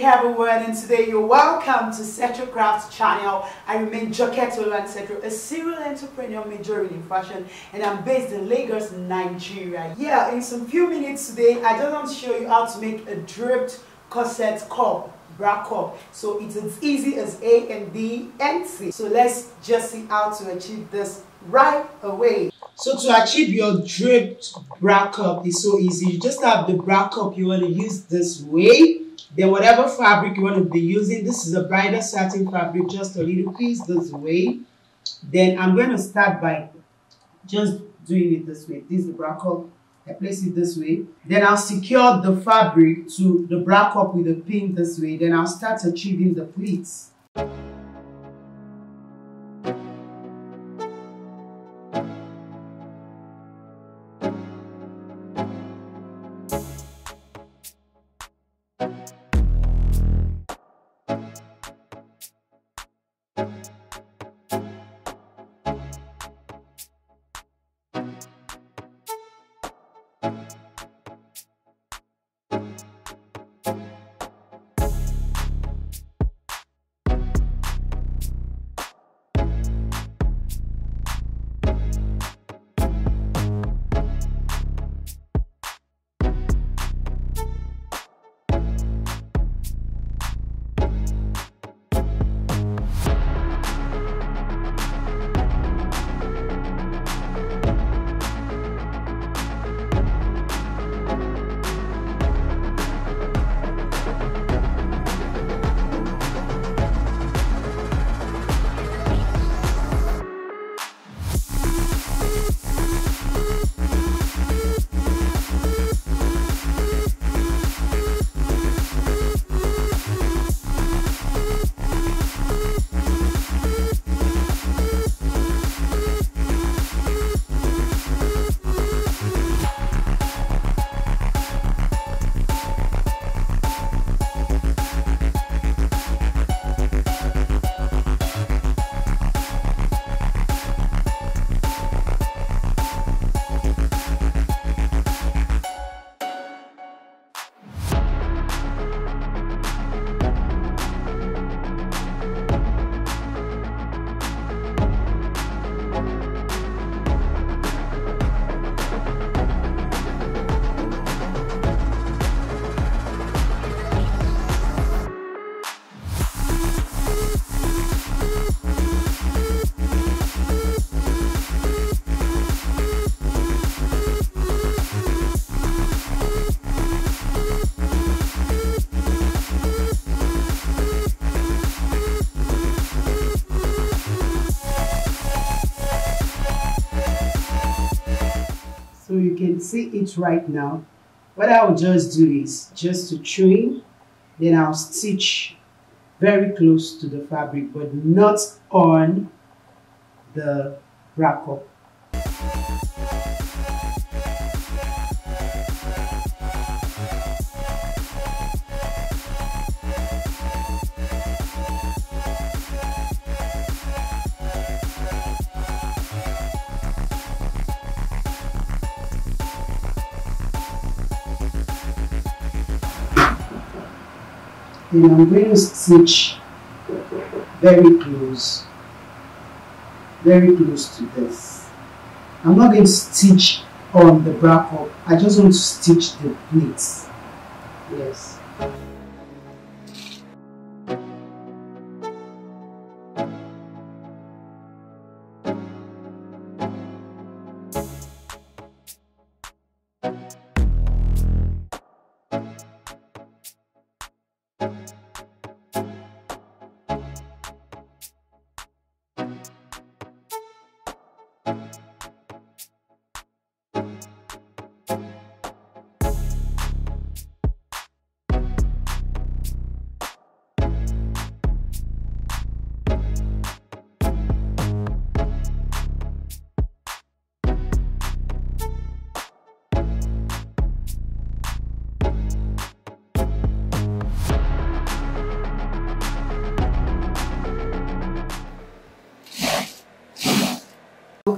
everyone, and today you're welcome to Cetro Crafts channel. I remain Joketolo and Cetro, a serial entrepreneur majoring in fashion, and I'm based in Lagos, Nigeria. Yeah, in some few minutes today, I just want to show you how to make a draped corset cup, bra cup. So it's as easy as A and B and C. So let's just see how to achieve this right away. So to achieve your draped bra cup is so easy. You just have the bra cup you want to use this way. Then whatever fabric you want to be using, this is a bridal satin fabric, just a little piece this way. Then I'm going to start by just doing it this way. This is the bra cup. I place it this way. Then I'll secure the fabric to the bra cup with a pin this way. Then I'll start achieving the pleats. So you can see it right now. What I'll just do is just to trim, then I'll stitch very close to the fabric, but not on the bra cup. Then I'm going to stitch very close to this. I'm not going to stitch on the bra cup. I just want to stitch the pleats. Yes.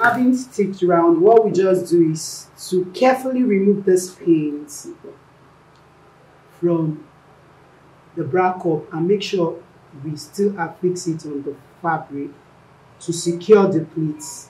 Having stitched around, what we just do is to carefully remove this paint from the bra cup and make sure we still affix it on the fabric to secure the pleats.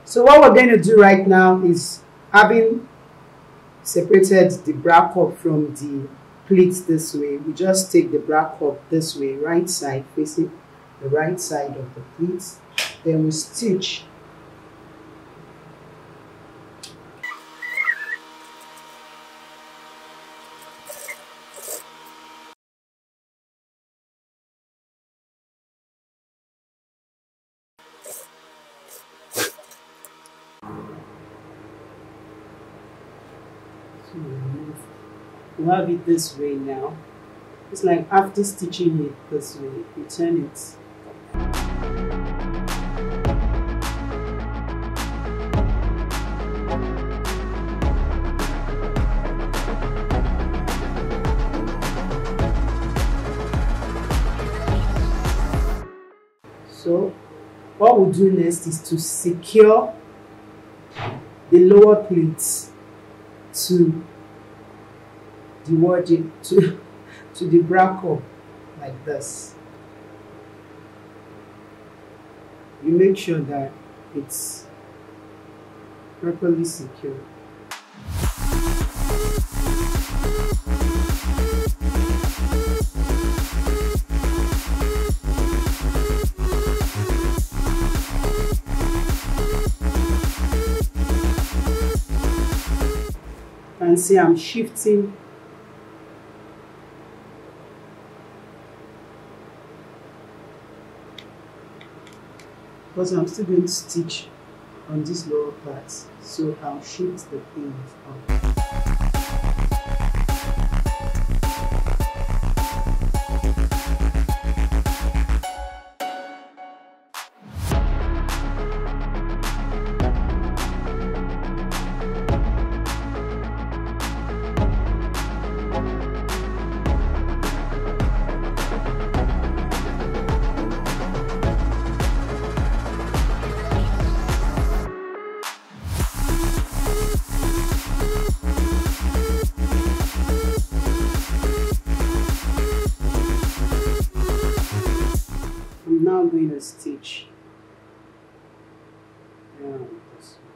So what we're going to do right now is, having separated the bra cup from the pleats this way, we just take the bra cup this way, right side, facing the right side of the pleats. Then we stitch we have it this way now. It's like after stitching it this way, you turn it. So what we'll do next is to secure the lower pleats to the wardrobe, to the bra cup, like this. You make sure that it's properly secured. And see, I'm shifting because I'm still going to stitch on this lower part, so I'll shift the pins up. Now I'm going to stitch around this way.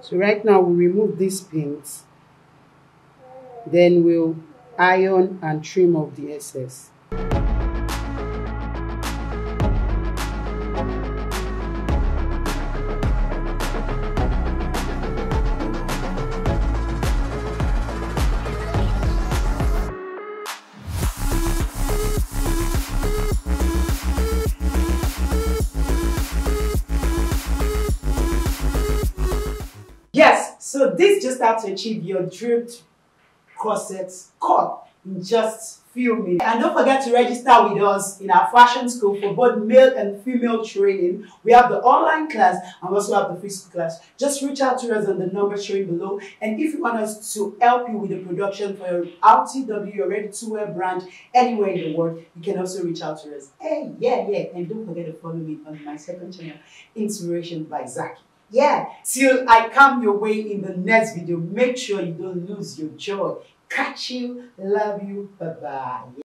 So right now we'll remove these pins, then we'll iron and trim off the excess. Yes, so this just how to achieve your draped corset cut in just few minutes. And don't forget to register with us in our fashion school for both male and female training. We have the online class and we also have the physical class. Just reach out to us on the number showing below. And if you want us to help you with the production for your RTW, your ready-to-wear brand anywhere in the world, you can also reach out to us. Hey, yeah. And don't forget to follow me on my second channel, Inspiration by Zaki. Yeah, till I come your way in the next video, make sure you don't lose your joy. Catch you, love you, bye-bye.